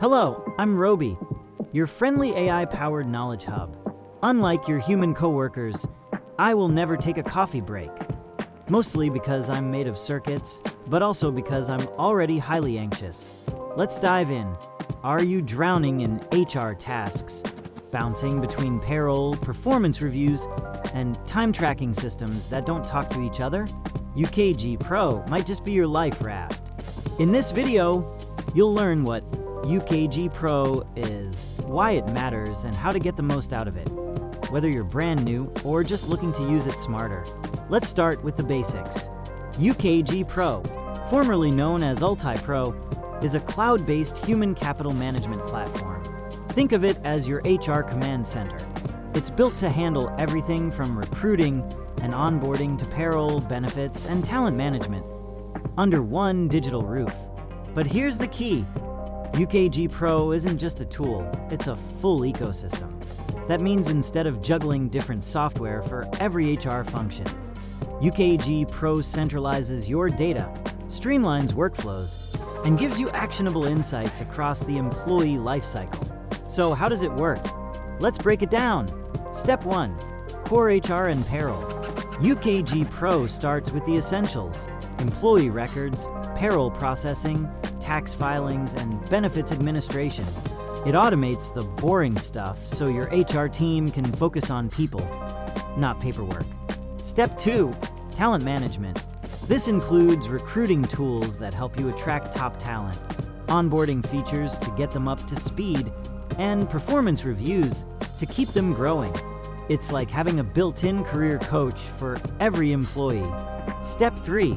Hello, I'm Roby, your friendly AI-powered knowledge hub. Unlike your human coworkers, I will never take a coffee break. Mostly because I'm made of circuits, but also because I'm already highly anxious. Let's dive in. Are you drowning in HR tasks, bouncing between payroll, performance reviews, and time tracking systems that don't talk to each other? UKG Pro might just be your life raft. In this video, you'll learn what UKG Pro is, why it matters, and how to get the most out of it, whether you're brand new or just looking to use it smarter. Let's start with the basics. UKG Pro, formerly known as UltiPro, is a cloud-based human capital management platform. Think of it as your HR command center. It's built to handle everything from recruiting and onboarding to payroll, benefits, and talent management under one digital roof. But here's the key. UKG Pro isn't just a tool, it's a full ecosystem. That means instead of juggling different software for every HR function, UKG Pro centralizes your data, streamlines workflows, and gives you actionable insights across the employee lifecycle. So how does it work? Let's break it down. Step 1. Core HR and payroll. UKG Pro starts with the essentials: employee records, payroll processing, tax filings, and benefits administration. It automates the boring stuff so your HR team can focus on people, not paperwork. Step 2. Talent management. This includes recruiting tools that help you attract top talent, onboarding features to get them up to speed, and performance reviews to keep them growing. It's like having a built-in career coach for every employee. Step 3.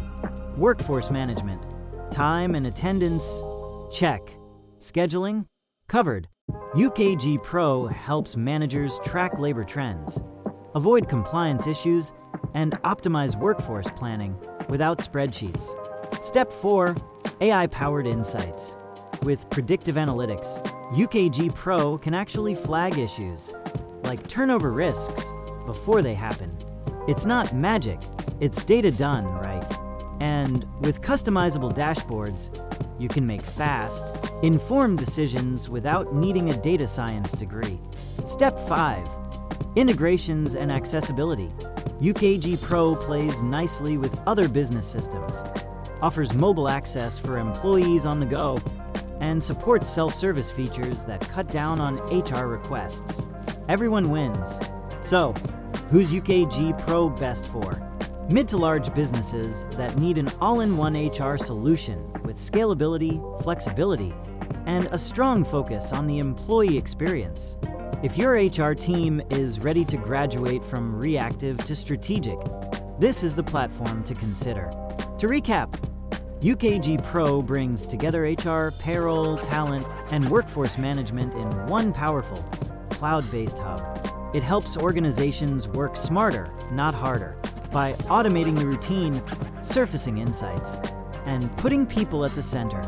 Workforce management. Time and attendance, check. Scheduling, covered. UKG Pro helps managers track labor trends, avoid compliance issues, and optimize workforce planning without spreadsheets. Step 4. AI-powered insights. With predictive analytics, UKG Pro can actually flag issues, like turnover risks, before they happen. It's not magic, it's data done right. And with customizable dashboards, you can make fast, informed decisions without needing a data science degree. Step 5. Integrations and accessibility. UKG Pro plays nicely with other business systems, offers mobile access for employees on the go, and supports self-service features that cut down on HR requests. Everyone wins. So, who's UKG Pro best for? Mid to large businesses that need an all-in-one HR solution with scalability, flexibility, and a strong focus on the employee experience. If your HR team is ready to graduate from reactive to strategic, this is the platform to consider. To recap, UKG Pro brings together HR, payroll, talent, and workforce management in one powerful, cloud-based hub. It helps organizations work smarter, not harder, by automating the routine, surfacing insights, and putting people at the center.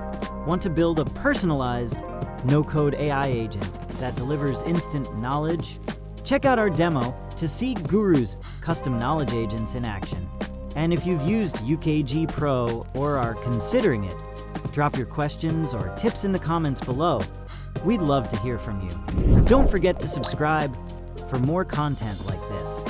Want to build a personalized, no-code AI agent that delivers instant knowledge? Check out our demo to see Guru's custom knowledge agents in action. And if you've used UKG Pro or are considering it, drop your questions or tips in the comments below. We'd love to hear from you. Don't forget to subscribe for more content like this.